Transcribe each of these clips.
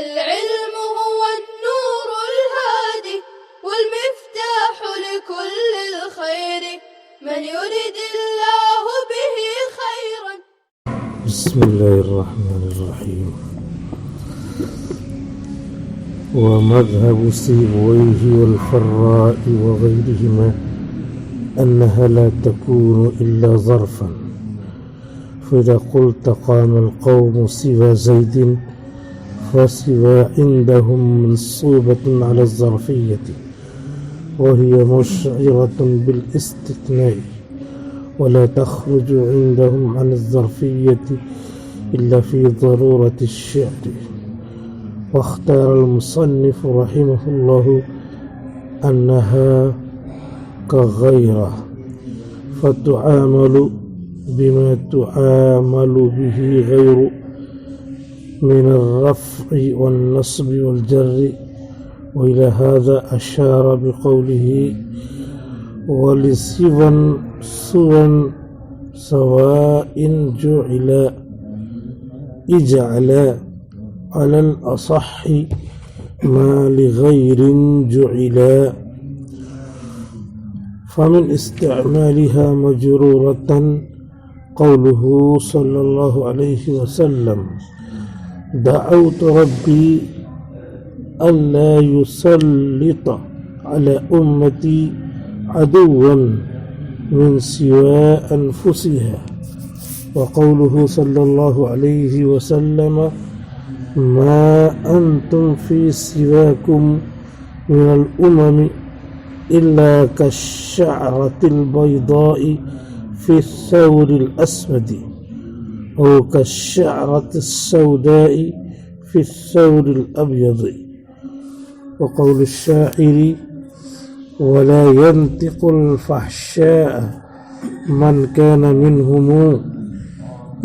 العلم هو النور الهادي والمفتاح لكل الخير من يرد الله به خيرا. بسم الله الرحمن الرحيم. ومذهب سيبويه والفراء وغيرهما أنها لا تكون إلا ظرفا، فإذا قلت قام القوم سوى زيد فسوى عندهم منصوبة على الظرفية وهي مشعرة بالاستثناء، ولا تخرج عندهم عن الظرفية إلا في ضرورة الشعر. واختار المصنف رحمه الله أنها كغيره فتعامل بما تعامل به غير من الرفع والنصب والجر، وإلى هذا أشار بقوله ولسوى سواء اجعل على الأصح ما لغير جعلا. فمن استعمالها مجرورة قوله صلى الله عليه وسلم دعوت ربي ألا يسلط على أمتي عدوا من سوى أنفسها، وقوله صلى الله عليه وسلم ما أنتم في سواكم من الأمم إلا كالشعرة البيضاء في الثور الأسود أو كالشعرة السوداء في الثور الأبيض. وقول الشاعر ولا ينطق الفحشاء من كان منهم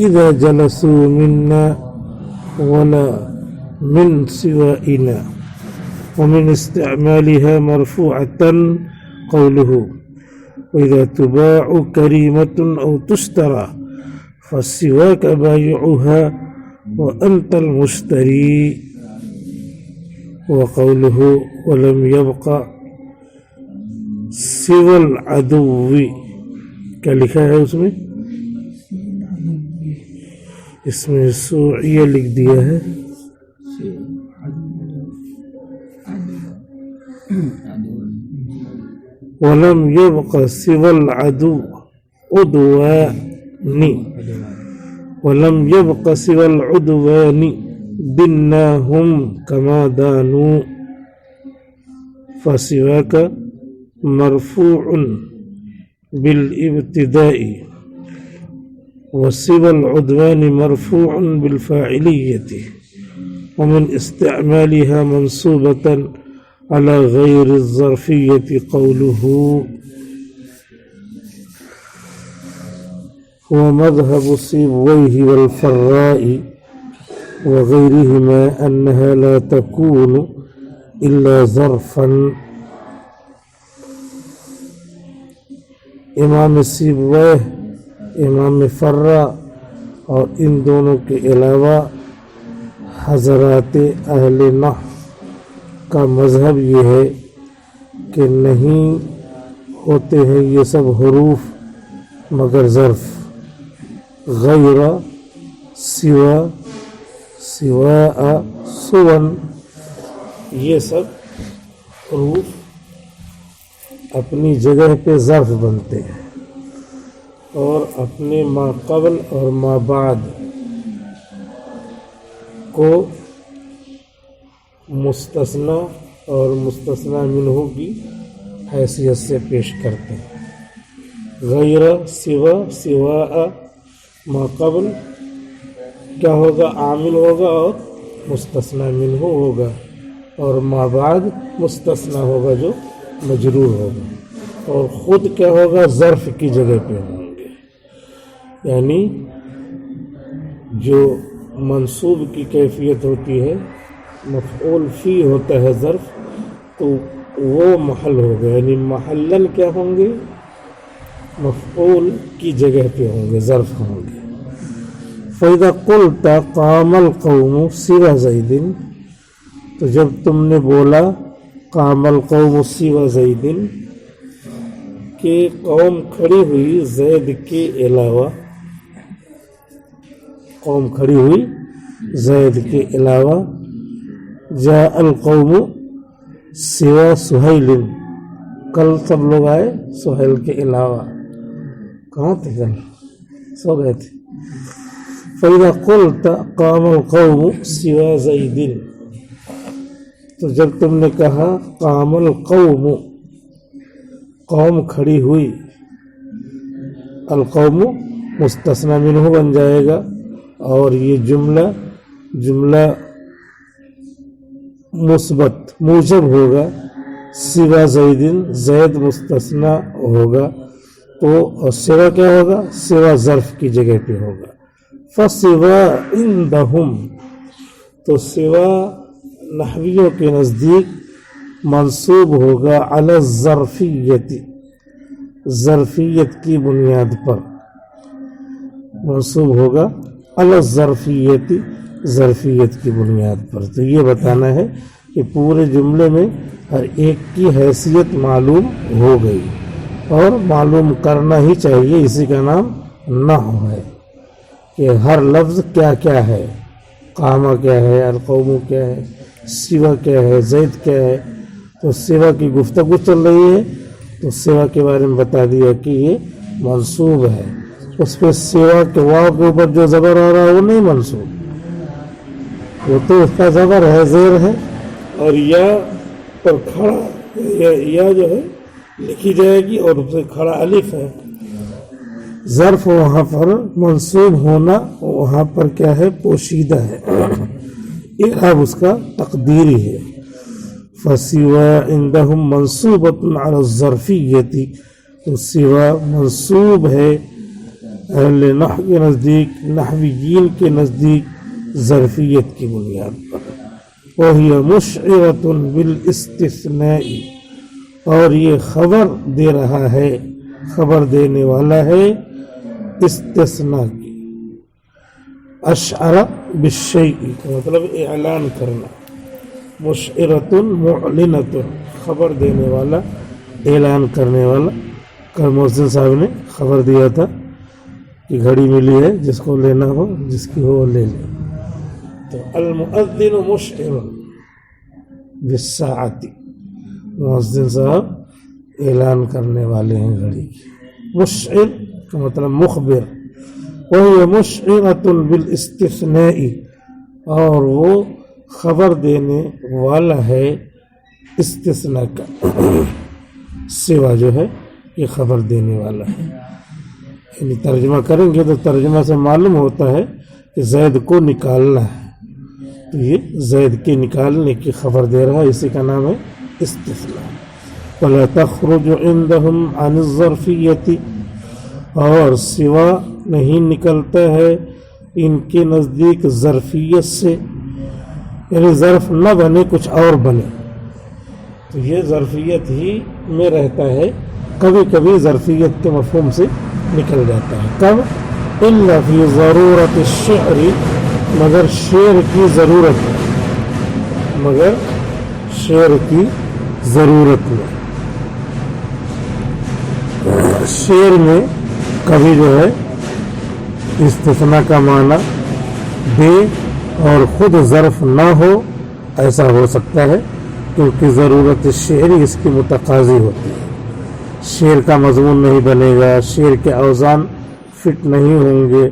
إذا جلسوا منا ولا من سوائنا. ومن استعمالها مرفوعة قوله وإذا تباع كريمة أو تشترى فالسواك بايعها وأنت المشتري. وقوله ولم يبق سوى العدو کیا لکھا ہے اس میں سوعیہ لکھ دیا ہے. ولم يبق سوى العدو عدوان ولم يبق سوى العدوان دناهم كما دانوا. فسواك مرفوع بالابتداء وسوى العدوان مرفوع بالفاعلية. ومن استعمالها منصوبة على غير الظرفية قوله هو مذهب سيبويه والفراء وغيرهما أنها لا تكون إلا ظرفا. امام سیبویہ، امام فرا اور ان دونوں کے علاوہ حضرات اہل نحو کا مذہب یہ ہے کہ نہیں ہوتے ہیں یہ سب حروف مگر ظرف. غیر، سوا، سواء، سون، یہ سب حروف اپنی جگہ پہ ظرف بنتے ہیں اور اپنے ما قبل اور ما بعد کو مستثنی اور مستثنی منہ کی حیثیت سے پیش کرتے ہیں. غیر، سوا، سواء، ما قبل کیا ہوگا؟ عامل ہوگا اور مستثنی منہ ہوگا، اور ما بعد مستثنی ہوگا جو مجرور ہوگا، اور خود کیا ہوگا؟ ظرف کی جگہ پہ ہوں گے. یعنی جو منصوب کی کیفیت ہوتی ہے، مفعول فی ہوتا ہے ظرف، تو وہ محل ہوگا، یعنی محلن کیا ہوں گے؟ مفعول کی جگہ پہ ہوں گے، ظرف ہوں گے. فَإِذَا قُلْتَ قَامَ الْقَوْمُ سِوَى زَيْدٍ تو جب تم نے بولا قام القوم سوى زید کہ قوم کھڑی ہوئی زید کے علاوہ، قوم کھڑی ہوئی زید کے علاوہ، جاء القوم سوى سہیل، کل سب لوگ آئے سہیل کے علاوہ، کہاں تھے کل؟ سو گئے تھے۔ فَإِذَا قُلْتَ قَامَ الْقَوْمُ سِوَى زَيْدٍ، تو جب تم نے کہا قام القوم، قوم کھڑی ہوئی، القوم مستثنی منہ بن جائے گا، اور یہ جملہ مثبت موجب ہوگا، سوا زیدن زید مستثنی ہوگا، تو سوا کیا ہوگا؟ سوا ظرف کی جگہ پہ ہوگا۔ فسوا عندہم، تو سوا نحویوں کے نزدیک منصوب ہوگا علی الظرفیت، ظرفیت کی بنیاد پر منصوب ہوگا، علی الظرفیت، ظرفیت کی بنیاد پر۔ تو یہ بتانا ہے کہ پورے جملے میں ہر ایک کی حیثیت معلوم ہو گئی، اور معلوم کرنا ہی چاہیے، اسی کا نام نحو ہے کہ ہر لفظ کیا کیا ہے، قامہ کیا ہے، القوم کیا ہے، سوا کیا ہے، زید کیا ہے۔ تو سوا کی گفتگو چل رہی ہے تو سوا کے بارے میں بتا دیا کہ یہ منصوب ہے، اس پہ سوا کے واو کے اوپر جو زبر آ رہا ہے وہ نہیں منصوب، وہ تو اس کا زبر ہے، زیر ہے، اور یا پر کھڑا یا جو ہے لکھی جائے گی اور اس سے کھڑا الف ہے۔ ظرف وہاں پر منصوب ہونا وہاں پر کیا ہے؟ پوشیدہ ہے، اعراب اس کا تقدیری ہے۔ فسوا عندہم منصوبۃ علی الظرفیۃ، تو سوا منصوب ہے اہل نحو کے نزدیک، نحویین کے نزدیک ظرفیت کی بنیاد پر۔ وہی مشعرۃ بالاستثناء، اور یہ خبر دے رہا ہے، خبر دینے والا ہے استثناء کی۔ اشعر بالشیء کا مطلب اعلان کرنا، مشعرۃ معلنۃ، خبر دینے والا، اعلان کرنے والا۔ کل محسن صاحب نے خبر دیا تھا کہ گھڑی ملی ہے، جس کو لینا ہو، جس کی ہو وہ لے لے۔ تو المؤذن مشعر بالساعۃ، محسن صاحب اعلان کرنے والے ہیں گھڑی کی۔ مشعر کا مطلب مخبر، وہی مشعرۃ بالاستثناء، اور وہ خبر دینے والا ہے استثناء کا، سوا جو ہے یہ خبر دینے والا ہے۔ یعنی ترجمہ کریں گے تو ترجمہ سے معلوم ہوتا ہے کہ زید کو نکالنا ہے، تو یہ زید کے نکالنے کی خبر دے رہا ہے، اسی کا نام ہے استثناء۔ وَلَا تَخْرُجُ عِنْدَهُمْ عَنِ الظَّرْفِيَّةِ، اور سوا نہیں نکلتا ہے ان کے نزدیک ظرفیت سے، یعنی ظرف نہ بنے کچھ اور بنے، تو یہ ظرفیت ہی میں رہتا ہے، کبھی کبھی ظرفیت کے مفہوم سے نکل جاتا ہے۔ کب؟ إِلَّا فِي ضَرُورَةِ الشِّعْرِ، مگر شعر کی ضرورت ہے، مگر شعر کی ضرورت میں، شعر میں کبھی جو ہے استثناء کا معنی دے اور خود ظرف نہ ہو، ایسا ہو سکتا ہے، کیونکہ ضرورت شعر اس کی متقاضی ہوتی ہے۔ شعر کا مضمون نہیں بنے گا، شعر کے اوزان فٹ نہیں ہوں گے،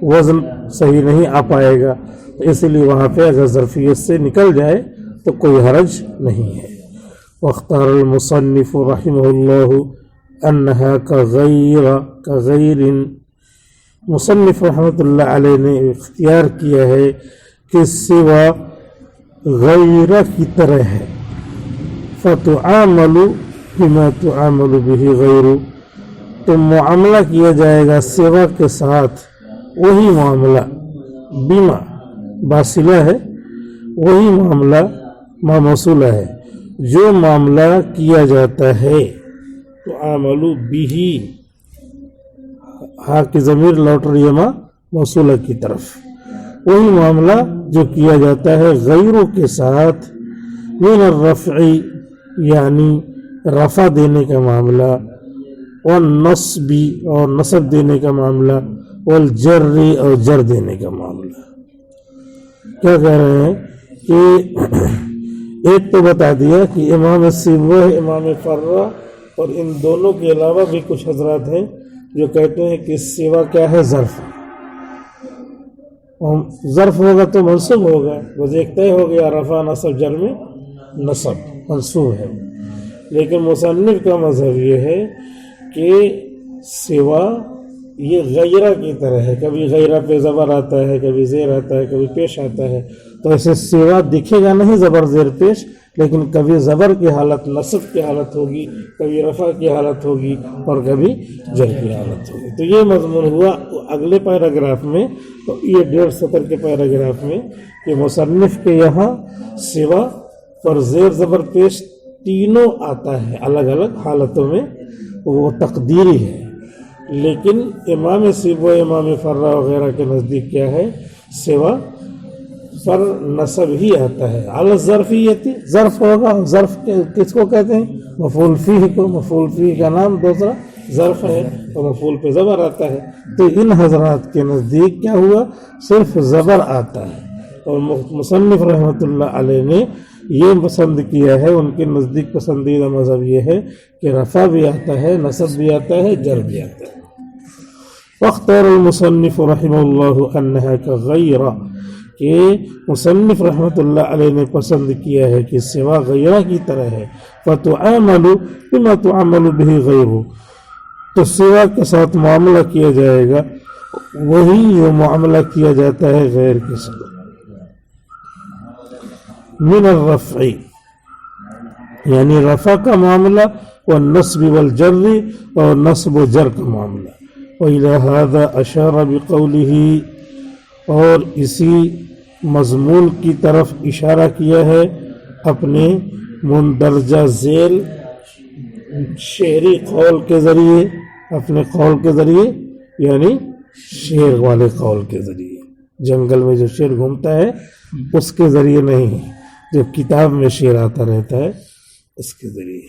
وزن صحیح نہیں آ پائے گا، تو اس لیے وہاں پہ اگر ظرفیت سے نکل جائے تو کوئی حرج نہیں ہے۔ واختار المصنف رحمہ اللہ انہا کغیر، مصنف رحمۃ اللہ علیہ نے اختیار کیا ہے کہ سوا غیر کی طرح ہے۔ فتعامل بما تعامل به غیر، تو معاملہ کیا جائے گا سوا کے ساتھ وہی معاملہ، بما باصلہ ہے، وہی معاملہ ما موصولہ ہے، جو معاملہ کیا جاتا ہے، تعامل به، ہاں کی ضمیر لوٹ رہی ہے ما موصولہ کی طرف، وہی معاملہ جو کیا جاتا ہے غیروں کے ساتھ، من الرفع یعنی رفع دینے کا معاملہ، والنصب اور نصب دینے کا معاملہ، والجر اور جر دینے کا معاملہ۔ کیا کہہ رہے ہیں کہ ایک تو بتا دیا کہ امام سیبوہ، امام فرہ اور ان دونوں کے علاوہ بھی کچھ حضرات ہیں جو کہتے ہیں کہ سوا کیا ہے؟ ظرف۔ ظرف ہوگا تو منصوب ہوگا، وہ ایک طے ہو گیا، رفع نصب جر میں نصب منصوب ہے۔ لیکن مصنف کا مذہب یہ ہے کہ سوا یہ غیرہ کی طرح ہے، کبھی غیرہ پہ زبر آتا ہے، کبھی زیر آتا ہے، کبھی پیش آتا ہے، تو ایسے سوا دکھے گا نہیں زبر زیر پیش، لیکن کبھی زبر کی حالت نصب کی حالت ہوگی، کبھی رفع کی حالت ہوگی اور کبھی جر کی حالت ہوگی۔ تو یہ مضمون ہوا اگلے پیراگراف میں، تو یہ 1.5 سطر کے پیراگراف میں کہ مصنف کے یہاں سوا اور زیر زبر پیش تینوں آتا ہے الگ الگ حالتوں میں، وہ تقدیری ہے۔ لیکن امام سیبوہ، امام فرہ وغیرہ کے نزدیک کیا ہے؟ سوا پر نصب ہی آتا ہے، علی الظرفیت، ظرف ہوگا۔ ظرف کس کو کہتے ہیں؟ مفعول فیہ کو، مفعول فیہ کا نام دوسرا ظرف ہے، تو مفعول پہ زبر آتا ہے۔ تو ان حضرات کے نزدیک کیا ہوا؟ صرف زبر آتا ہے، اور مصنف رحمۃ اللہ علیہ نے یہ پسند کیا ہے، ان کے نزدیک پسندیدہ مذہب یہ ہے کہ رفع بھی آتا ہے، نصب بھی آتا ہے، جر بھی آتا ہے۔ واختار المصنف رحمہ اللہ انہا کغیرہ، کہ مصنف رحمۃ اللہ علیہ نے پسند کیا ہے کہ سوا غیرہ کی طرح ہے، فتعامل بما تعامل به غیرہ، تو سوا کے ساتھ معاملہ کیا جائے گا وہی جو معاملہ کیا جاتا ہے غیر کے ساتھ۔ من الرفع یعنی رفع کا معاملہ، والنصب والجر اور نصب و جر کا معاملہ۔ وإلى هذا أشار بقوله، اور اسی مضمون کی طرف اشارہ کیا ہے اپنے مندرجہ ذیل شعری قول کے ذریعے، اپنے قول کے ذریعے یعنی شعر والے قول کے ذریعے، جنگل میں جو شعر گھومتا ہے اس کے ذریعے نہیں، جو کتاب میں شعر آتا رہتا ہے اس کے ذریعے۔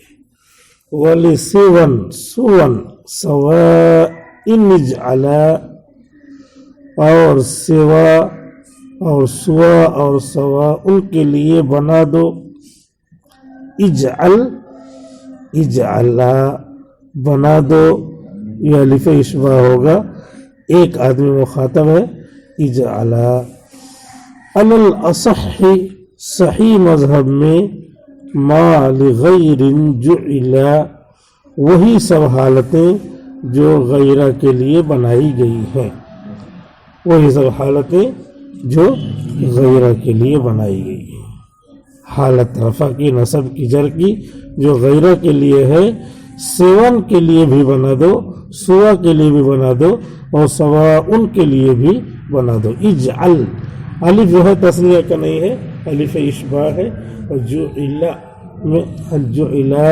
وَلِسِوًا سُوًا سَوَاءٍ اجْعَلَا، اور سوا اور سوا اور سوا ان کے لیے بنا دو، اجعل اجعلا بنا دو، یہ الف اشباع ہوگا، ایک آدمی مخاطب ہے، اجعلا۔ علی الاصح، صحیح مذہب میں، ما لغیر جعلا، وہی سب حالتیں جو غیرہ کے لیے بنائی گئی ہیں، وہی سب حالتیں جو غیرہ کے لیے بنائی گئی ہیں۔ حالت رفع کی، نصب کی، جر کی جو غیرہ کے لیے ہے، سیون کے لیے بھی بنا دو، سوا کے لیے بھی بنا دو، اور سوا ان کے لیے بھی بنا دو۔ اجعل، الف جو ہے تثنیہ کا نہیں ہے، الف اشباع ہے، اور جعلا میں جعلا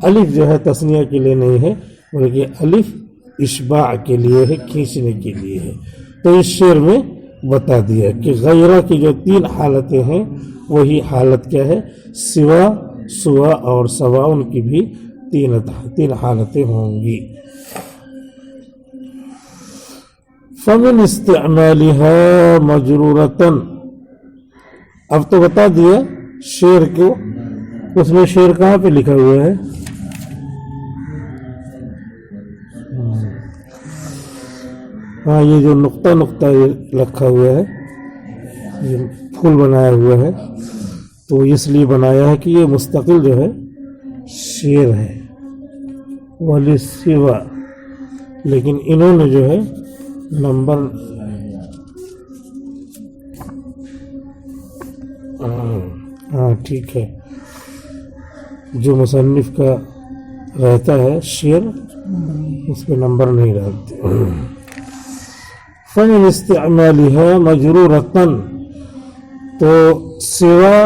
الف جو ہے تثنیہ کے لیے نہیں ہے بلکہ الف اشباع کے لیے ہے، کھینچنے کے لیے ہے۔ تو اس شعر میں بتا دیا کہ غیرہ کی جو 3 حالتیں ہیں وہی حالت کیا ہے؟ سوا، سوا اور سوا، ان کی بھی 3 حالتیں ہوں گی۔ فمن استعمالها مجرورتن، اب تو بتا دیا شعر کو، اس میں شعر کہاں پہ لکھا ہوا ہے؟ ہاں، یہ جو نقطہ نقطہ رکھا ہوا ہے، یہ پھول بنایا ہوا ہے، تو اس لیے بنایا ہے کہ یہ مستقل جو ہے شعر ہے، وَلِسِوَا، لیکن انہوں نے جو ہے نمبر ہاں ٹھیک ہے، جو مصنف کا رہتا ہے شعر اس پہ نمبر نہیں رہتے۔ فَمِنْ اسْتِعْمَالِهَا مَجْرُورَةً، تو سوا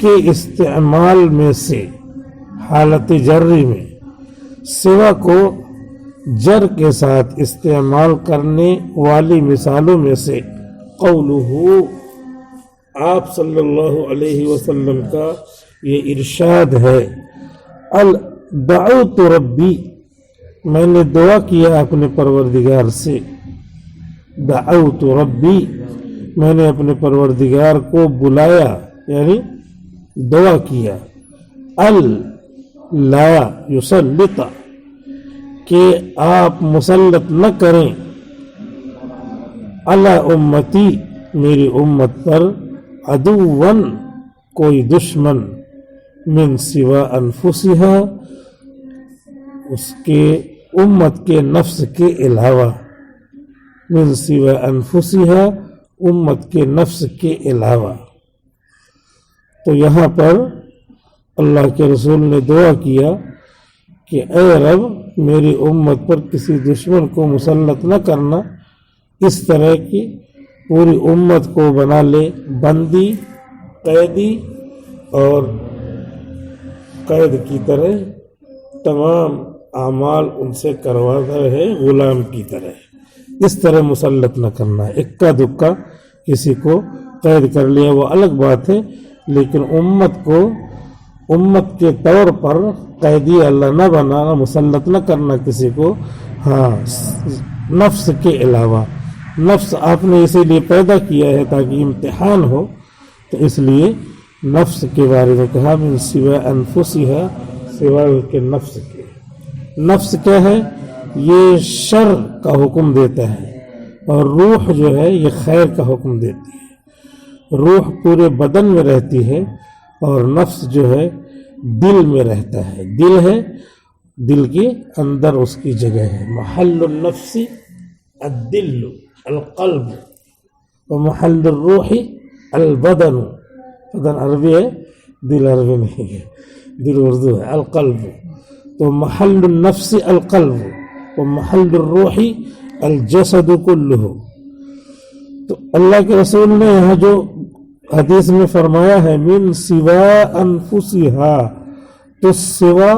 کے استعمال میں سے، حالت جری میں سوا کو جر کے ساتھ استعمال کرنے والی مثالوں میں سے قولہ، آپ صلی اللہ علیہ وسلم کا یہ ارشاد ہے، دعوت ربی، میں نے دعا کیا اپنے پروردگار سے، دعوت ربی، میں نے اپنے پروردگار کو بلایا یعنی دعا کیا، لا یسلط، کہ آپ مسلط نہ کریں، علی امتی، میری امت پر، عدوًا، کوئی دشمن، من سوا انفسہا، اس کے امت کے نفس کے علاوہ، من سوا انفسہا، امت کے نفس کے علاوہ۔ تو یہاں پر اللہ کے رسول نے دعا کیا کہ اے رب میری امت پر کسی دشمن کو مسلط نہ کرنا، اس طرح کی پوری امت کو بنا لے بندی، قیدی اور قید کی طرح، تمام اعمال ان سے کرواتا ہے غلام کی طرح، اس طرح مسلط نہ کرنا۔ اکا دکا کسی کو قید کر لیا وہ الگ بات ہے، لیکن امت کو امت کے طور پر قیدی اللہ نہ بنانا، مسلط نہ کرنا کسی کو، ہاں نفس کے علاوہ۔ نفس آپ نے اسی لیے پیدا کیا ہے تاکہ امتحان ہو، تو اس لیے نفس کے بارے میں کہا، من سوا انفسہا، سوائے اس کے نفس کے۔ نفس کیا ہے؟ یہ شر کا حکم دیتا ہے، اور روح جو ہے یہ خیر کا حکم دیتی ہے۔ روح پورے بدن میں رہتی ہے، اور نفس جو ہے دل میں رہتا ہے۔ دل ہے، دل کے اندر اس کی جگہ ہے۔ محل النفس الدل القلب، ومحل الروح البدن، بدن عربی ہے، دل عربی نہیں ہے، دل اردو ہے، القلب۔ تو محل النفس القلب، ومحل الروح الجسد کلہ۔ تو اللہ کے رسول نے یہاں جو حدیث میں فرمایا ہے من سوا انفسہا، تو سوا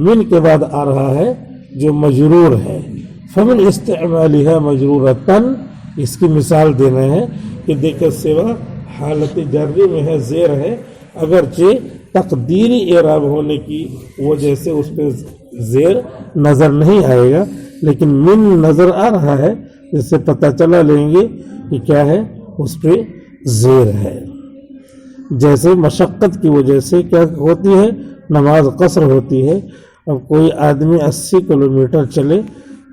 من کے بعد آ رہا ہے جو مجرور ہے، فمن استعمالها مجرورتن، اس کی مثال دینا ہے کہ دیکھیں سوا حالت جری میں ہے، زیر ہے، اگرچہ تقدیری اعراب ہونے کی وجہ سے اس پہ زیر نظر نہیں آئے گا، لیکن من نظر آ رہا ہے، اس سے پتہ چلا لیں گے کہ کیا ہے، اس پہ زیر ہے۔ جیسے مشقت کی وجہ سے کیا ہوتی ہے، نماز قصر ہوتی ہے۔ اب کوئی آدمی 80 کلومیٹر چلے،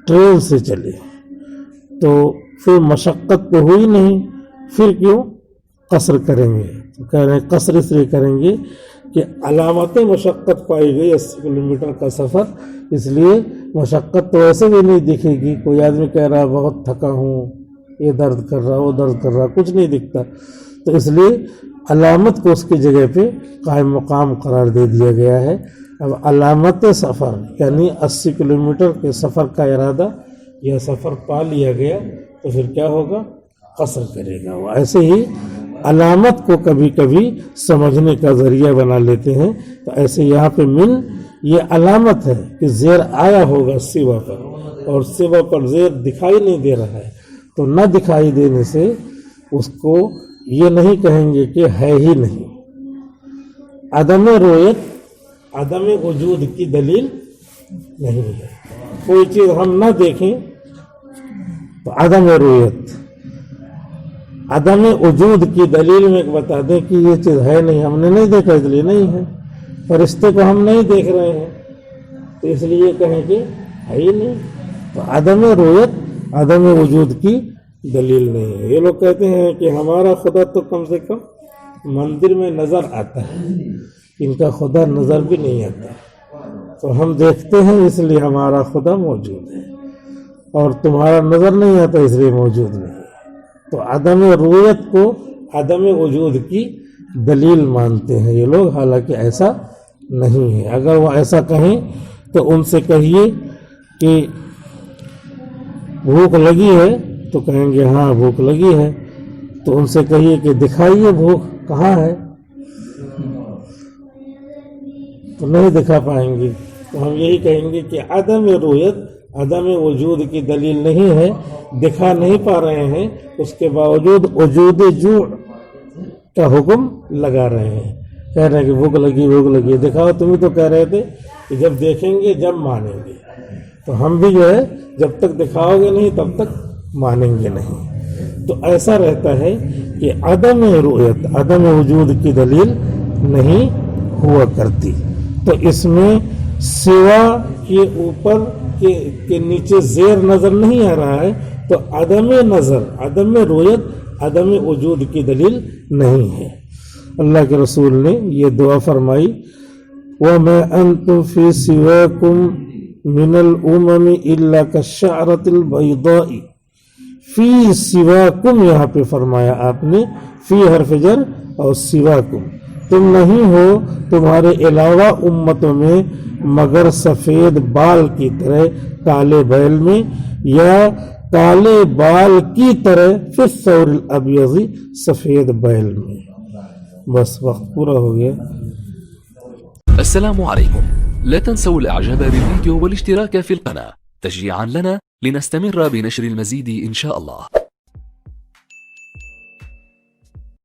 ٹرین سے چلے، تو پھر مشقت تو ہوئی نہیں، پھر کیوں قصر کریں گے؟ تو کہہ رہے ہیں قصر اس لیے کریں گے کہ علامت مشقت پائی گئی 80 کلومیٹر کا سفر، اس لیے مشقت تو ایسے بھی نہیں دکھے گی۔ کوئی آدمی کہہ رہا بہت تھکا ہوں، یہ درد کر رہا وہ درد کر رہا، کچھ نہیں دکھتا، تو اس لیے علامت کو اس کی جگہ پہ قائم مقام قرار دے دیا گیا ہے۔ اب علامت سفر یعنی 80 کلومیٹر کے سفر کا ارادہ یا سفر پا لیا گیا تو پھر کیا ہوگا، قصر کرے گا وہ۔ ایسے ہی علامت کو کبھی کبھی سمجھنے کا ذریعہ بنا لیتے ہیں، تو ایسے یہاں پہ من یہ علامت ہے کہ زیر آیا ہوگا سوا پر، اور سوا پر زیر دکھائی نہیں دے رہا ہے، تو نہ دکھائی دینے سے اس کو یہ نہیں کہیں گے کہ ہے ہی نہیں۔ عدم رویت عدم وجود کی دلیل نہیں ہے۔ کوئی چیز ہم نہ دیکھیں تو عدم رویت، عدم وجود کی دلیل میں بتا دیں کہ یہ چیز ہے نہیں، ہم نے نہیں دیکھا اس لیے نہیں ہے۔ فرشتے کو ہم نہیں دیکھ رہے ہیں تو اس لیے کہیں کہ ہے ہی نہیں، تو عدم رویت عدم وجود کی دلیل نہیں ہے۔ یہ لوگ کہتے ہیں کہ ہمارا خدا تو کم سے کم مندر میں نظر آتا ہے، ان کا خدا نظر بھی نہیں آتا، تو ہم دیکھتے ہیں اس لیے ہمارا خدا موجود ہے، اور تمہارا نظر نہیں آتا اس لیے موجود نہیں ہے۔ تو عدم رویت کو عدم وجود کی دلیل مانتے ہیں یہ لوگ، حالانکہ ایسا نہیں ہے۔ اگر وہ ایسا کہیں تو ان سے کہیے کہ بھوک لگی ہے تو کہیں گے ہاں بھوک لگی ہے، تو ان سے کہیے کہ دکھائیے بھوک کہاں ہے، تو نہیں دکھا پائیں گے۔ تو ہم یہی کہیں گے کہ عدم رویت عدم وجود کی دلیل نہیں ہے، دکھا نہیں پا رہے ہیں، اس کے باوجود وجود جو کا حکم لگا رہے ہیں، کہہ رہے ہیں کہ بھوک لگی، دکھاؤ تم ہی تو کہہ رہے تھے کہ جب دیکھیں گے جب مانیں گے، تو ہم بھی جو ہے جب تک دکھاؤ گے نہیں تب تک مانیں گے نہیں۔ تو ایسا رہتا ہے کہ عدم رؤیت، عدم وجود کی دلیل نہیں ہوا کرتی۔ تو اس میں سوا کے اوپر کے نیچے زیر نظر نہیں آ رہا ہے، تو عدم نظر، عدم رؤیت، عدم وجود کی دلیل نہیں ہے۔ اللہ کے رسول نے یہ دعا فرمائی، وَمَا أَنْتُمْ فِي سِوَاكُمْ مِنَ الْأُمَمِ إِلَّا كَالشَّعْرَةِ الْبَيْضَاءِ۔ فی سواکم یہاں پہ فرمایا آپ نے، فی حرف جر اور سواکم، تم نہیں ہو تمہارے علاوہ امتوں میں مگر سفید بال کی طرح کالے بیل میں، یا کالے بال کی طرح فی الثور الابیض سفید بیل میں۔ بس وقت پورا ہو گیا۔ السلام عليكم، لا تنسوا الاعجاب بالفيديو والاشتراك في القناة تشجيعا لنا لنستمر بنشر المزيد إن شاء الله.